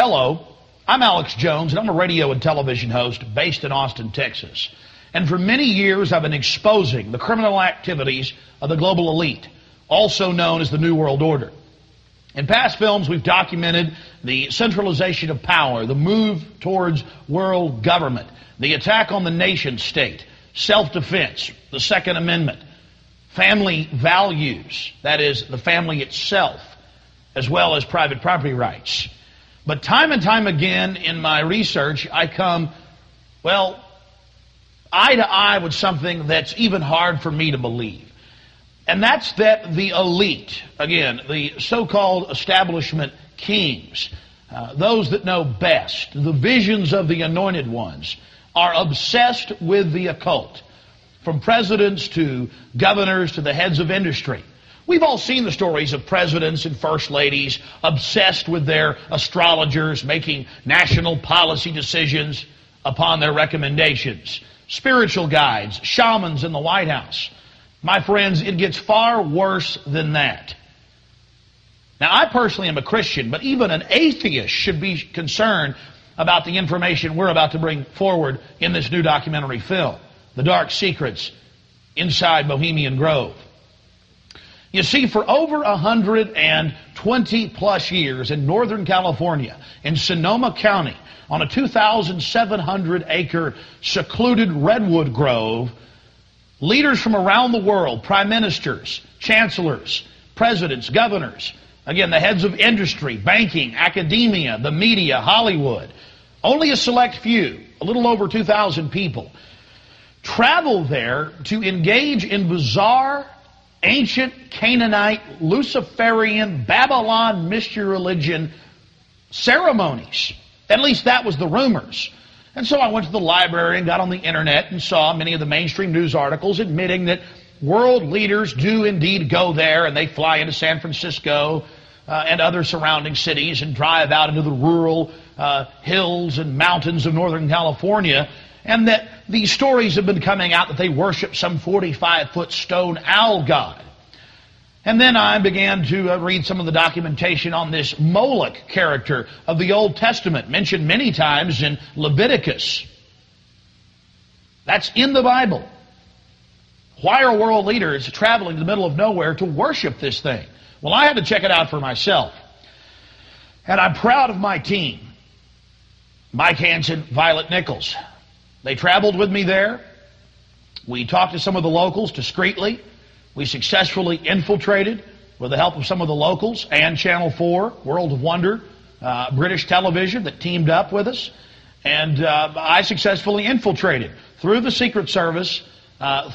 Hello, I'm Alex Jones, and I'm a radio and television host based in Austin, Texas. And for many years, I've been exposing the criminal activities of the global elite, also known as the New World Order. In past films, we've documented the centralization of power, the move towards world government, the attack on the nation state, self-defense, the Second Amendment, family values, that is, the family itself, as well as private property rights. But time and time again in my research, I come, well, eye to eye with something that's even hard for me to believe. And that's that the elite, again, the so-called establishment kings, those that know best, the visions of the anointed ones, are obsessed with the occult. From presidents to governors to the heads of industry. We've all seen the stories of presidents and first ladies obsessed with their astrologers, making national policy decisions upon their recommendations. Spiritual guides, shamans in the White House. My friends, it gets far worse than that. Now, I personally am a Christian, but even an atheist should be concerned about the information we're about to bring forward in this new documentary film, The Dark Secrets Inside Bohemian Grove. You see, for over 120 plus years in Northern California, in Sonoma County, on a 2,700-acre secluded redwood grove, leaders from around the world, prime ministers, chancellors, presidents, governors, again, the heads of industry, banking, academia, the media, Hollywood, only a select few, a little over 2,000 people, travel there to engage in bizarre, ancient Canaanite, Luciferian, Babylon mystery religion ceremonies. At least that was the rumors. And so I went to the library and got on the internet and saw many of the mainstream news articles admitting that world leaders do indeed go there, and they fly into San Francisco and other surrounding cities and drive out into the rural hills and mountains of Northern California, and that these stories have been coming out that they worship some 45-foot stone owl god. And then I began to read some of the documentation on this Moloch character of the Old Testament, mentioned many times in Leviticus. That's in the Bible. Why are world leaders traveling to the middle of nowhere to worship this thing? Well, I had to check it out for myself. And I'm proud of my team. Mike Hansen, Violet Nichols. They traveled with me there. We talked to some of the locals discreetly. We successfully infiltrated, with the help of some of the locals, and Channel 4, World of Wonder, British television that teamed up with us. And I successfully infiltrated through the Secret Service,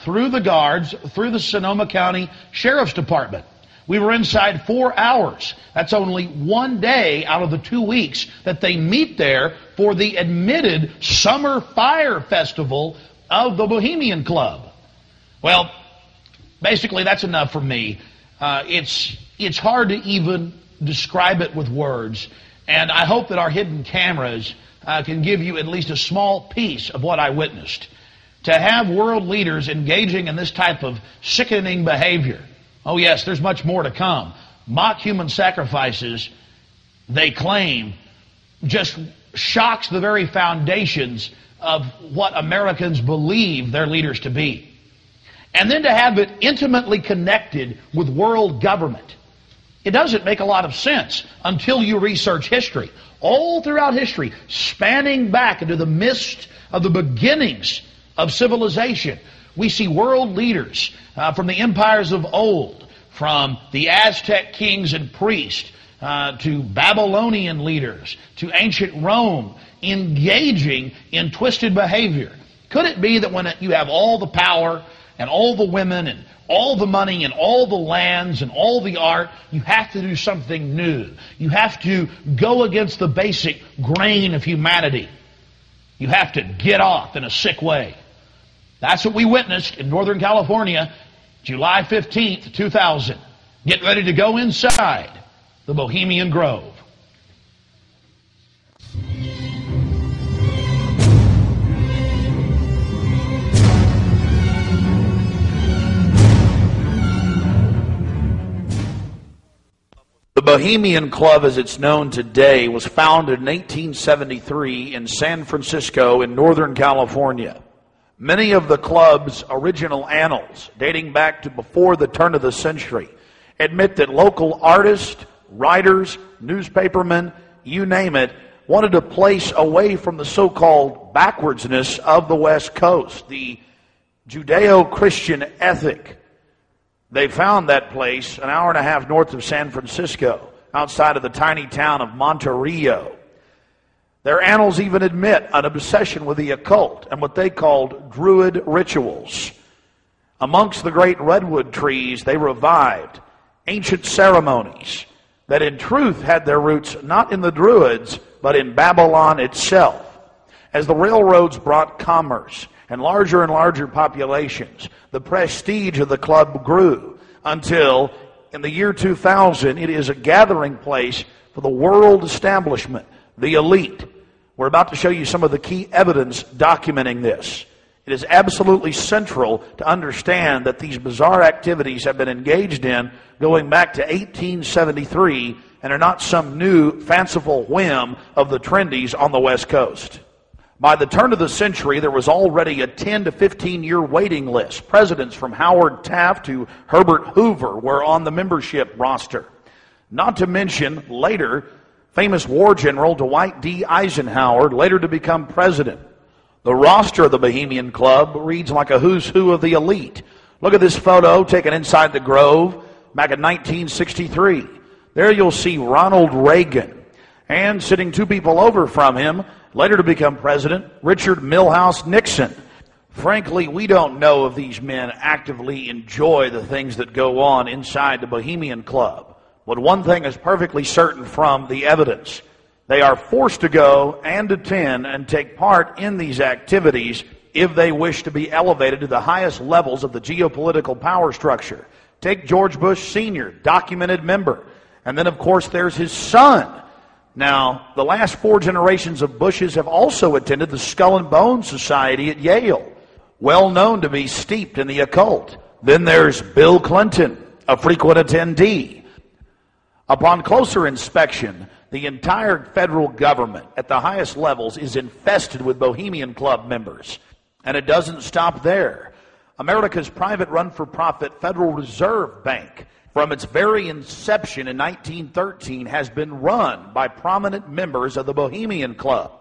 through the guards, through the Sonoma County Sheriff's Department. We were inside 4 hours. That's only one day out of the 2 weeks that they meet there for the admitted Summer Fire Festival of the Bohemian Club. Well, basically that's enough for me. It's hard to even describe it with words, and I hope that our hidden cameras can give you at least a small piece of what I witnessed. To have world leaders engaging in this type of sickening behavior. Oh yes, there's much more to come. Mock human sacrifices, they claim, just shocks the very foundations of what Americans believe their leaders to be. And then to have it intimately connected with world government. It doesn't make a lot of sense until you research history. All throughout history, spanning back into the mist of the beginnings of civilization, we see world leaders from the empires of old, from the Aztec kings and priests, to Babylonian leaders, to ancient Rome, engaging in twisted behavior. Could it be that when you have all the power and all the women and all the money and all the lands and all the art, you have to do something new? You have to go against the basic grain of humanity. You have to get off in a sick way. That's what we witnessed in Northern California, July 15th, 2000. Get ready to go inside the Bohemian Grove. The Bohemian Club, as it's known today, was founded in 1873 in San Francisco in Northern California. Many of the club's original annals, dating back to before the turn of the century, admit that local artists, writers, newspapermen, you name it, wanted a place away from the so-called backwardsness of the West Coast, the Judeo-Christian ethic. They found that place an hour and a half north of San Francisco, outside of the tiny town of Monterey. Their annals even admit an obsession with the occult and what they called Druid rituals. Amongst the great redwood trees, they revived ancient ceremonies that in truth had their roots not in the Druids, but in Babylon itself. As the railroads brought commerce and larger populations, the prestige of the club grew until, in the year 2000, it is a gathering place for the world establishment, the elite. We're about to show you some of the key evidence documenting this. It is absolutely central to understand that these bizarre activities have been engaged in going back to 1873 and are not some new fanciful whim of the trendies on the West Coast. By the turn of the century, there was already a 10 to 15-year waiting list. Presidents from Howard Taft to Herbert Hoover were on the membership roster. Not to mention, later, famous war general Dwight D. Eisenhower, later to become president. The roster of the Bohemian Club reads like a who's who of the elite. Look at this photo taken inside the Grove back in 1963. There you'll see Ronald Reagan. And sitting two people over from him, later to become president, Richard Milhouse Nixon. Frankly, we don't know if these men actively enjoy the things that go on inside the Bohemian Club. But one thing is perfectly certain from the evidence. They are forced to go and attend and take part in these activities if they wish to be elevated to the highest levels of the geopolitical power structure. Take George Bush Sr., documented member. And then, of course, there's his son. Now, the last 4 generations of Bushes have also attended the Skull and Bones Society at Yale, well known to be steeped in the occult. Then there's Bill Clinton, a frequent attendee. Upon closer inspection, the entire federal government at the highest levels is infested with Bohemian Club members. And it doesn't stop there. America's private run-for-profit Federal Reserve Bank, from its very inception in 1913, has been run by prominent members of the Bohemian Club.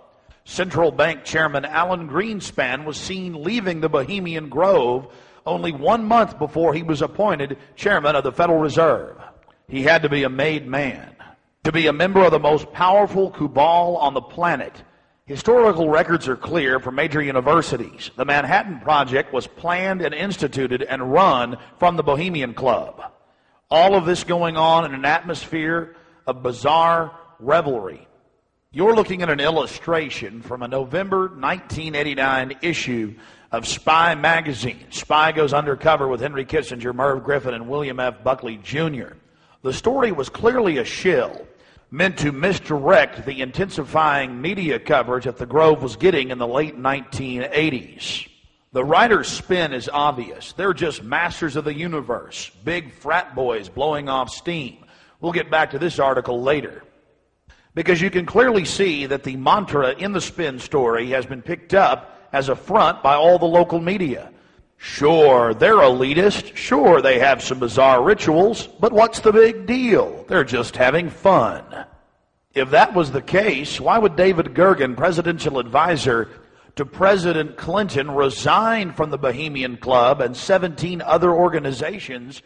Central Bank Chairman Alan Greenspan was seen leaving the Bohemian Grove only 1 month before he was appointed chairman of the Federal Reserve. He had to be a made man to be a member of the most powerful cabal on the planet. Historical records are clear from major universities. The Manhattan Project was planned and instituted and run from the Bohemian Club. All of this going on in an atmosphere of bizarre revelry. You're looking at an illustration from a November 1989 issue of Spy magazine. Spy goes undercover with Henry Kissinger, Merv Griffin, and William F. Buckley Jr. The story was clearly a shill, meant to misdirect the intensifying media coverage that the Grove was getting in the late 1980s. The writer's spin is obvious. They're just masters of the universe, big frat boys blowing off steam. We'll get back to this article later. Because you can clearly see that the mantra in the spin story has been picked up as a front by all the local media. Sure, they're elitist. Sure, they have some bizarre rituals. But what's the big deal? They're just having fun. If that was the case, why would David Gergen, presidential advisor to President Clinton, resign from the Bohemian Club and 17 other organizations